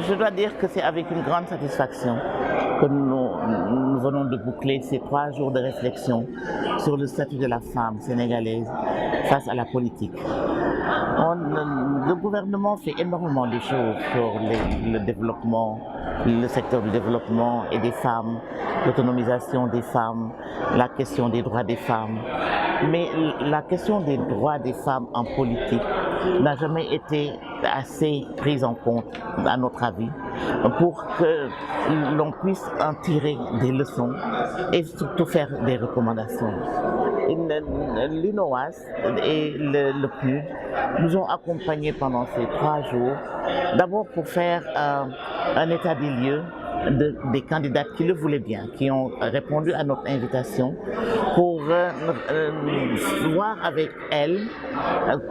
Je dois dire que c'est avec une grande satisfaction que nous venons de boucler ces 3 jours de réflexion sur le statut de la femme sénégalaise face à la politique. Le gouvernement fait énormément de choses sur le développement, le secteur du développement et des femmes, l'autonomisation des femmes, la question des droits des femmes. Mais la question des droits des femmes en politique n'a jamais été assez prise en compte, à notre avis, pour que l'on puisse en tirer des leçons et surtout faire des recommandations. L'UNOAS et le PNUD nous ont accompagnés pendant ces 3 jours, d'abord pour faire un état des lieux des candidates qui le voulaient bien, qui ont répondu à notre invitation pour voir avec elles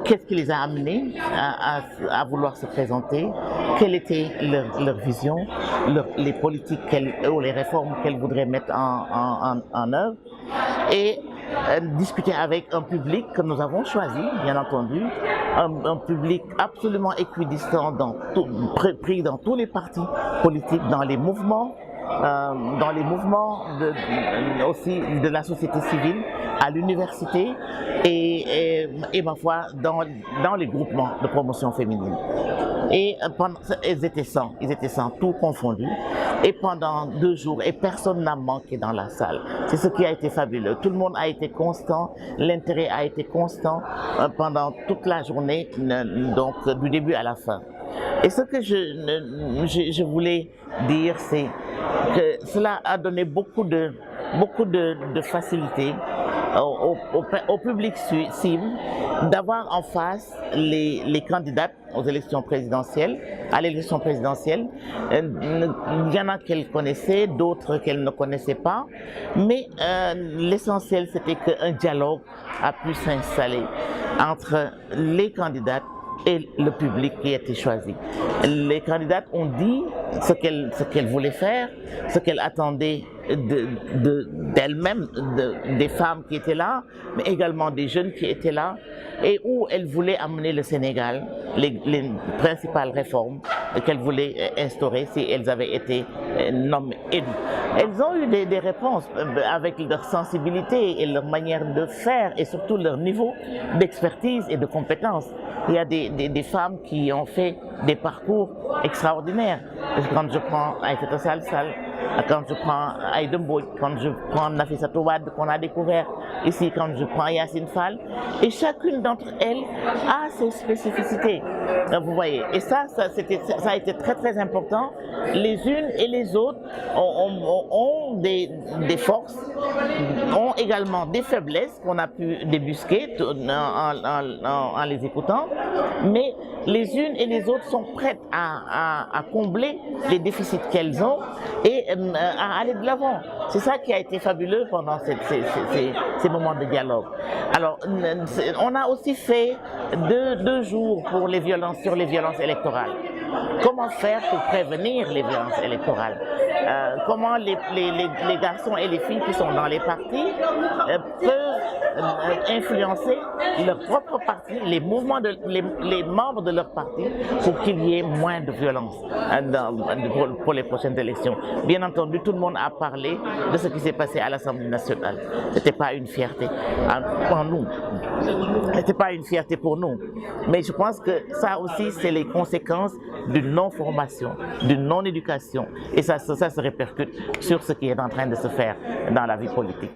qu'est-ce qui les a amenées à vouloir se présenter, quelle était leur vision, les politiques ou les réformes qu'elles voudraient mettre en œuvre, et discuter avec un public que nous avons choisi, bien entendu, un public absolument équidistant, pris dans tous les partis politiques, dans les mouvements aussi de la société civile, à l'université et ma foi dans les groupements de promotion féminine. Et ils étaient 100, tout confondu. Et pendant 2 jours, et personne n'a manqué dans la salle. C'est ce qui a été fabuleux. Tout le monde a été constant, l'intérêt a été constant pendant toute la journée, donc du début à la fin. Et ce que je voulais dire, c'est que cela a donné beaucoup de facilité au public cible d'avoir en face les candidates aux élections présidentielles, à l'élection présidentielle. Il y en a qu'elle connaissait, d'autres qu'elle ne connaissait pas, mais l'essentiel c'était qu'un dialogue a pu s'installer entre les candidates et le public qui a été choisi. Les candidates ont dit ce qu'elles voulaient faire, ce qu'elles attendaient d'elles-mêmes, des femmes qui étaient là, mais également des jeunes qui étaient là, et où elles voulaient amener le Sénégal, les principales réformes qu'elles voulaient instaurer si elles avaient été nommées élues. Elles ont eu des réponses avec leur sensibilité et leur manière de faire et surtout leur niveau d'expertise et de compétence. Il y a des femmes qui ont fait des parcours extraordinaires. Quand je prends Aïssata Tall Sall, quand je prends Aïda Mbodj, quand je prends Nafissatou Wade qu'on a découvert ici, quand je prends Yacine Fall, et chacune d'entre elles a ses spécificités. Vous voyez, et ça a été très très important. Les unes et les autres ont des forces, ont également des faiblesses qu'on a pu débusquer en les écoutant, mais les unes et les autres sont prêtes à combler les déficits qu'elles ont et à aller de l'avant. C'est ça qui a été fabuleux pendant ces moments de dialogue. Alors, on a aussi fait deux jours pour sur les violences électorales. Comment faire pour prévenir les violences électorales? Comment les garçons et les filles qui sont dans les partis peuvent influencer leur propre parti, les membres de leur parti, pour qu'il y ait moins de violence pour les prochaines élections. Bien entendu, tout le monde a parlé de ce qui s'est passé à l'Assemblée nationale. Ce n'était pas une fierté pour nous. C'était pas une fierté pour nous. Mais je pense que ça aussi, c'est les conséquences d'une non-formation, d'une non-éducation. Et ça se répercute sur ce qui est en train de se faire dans la vie politique.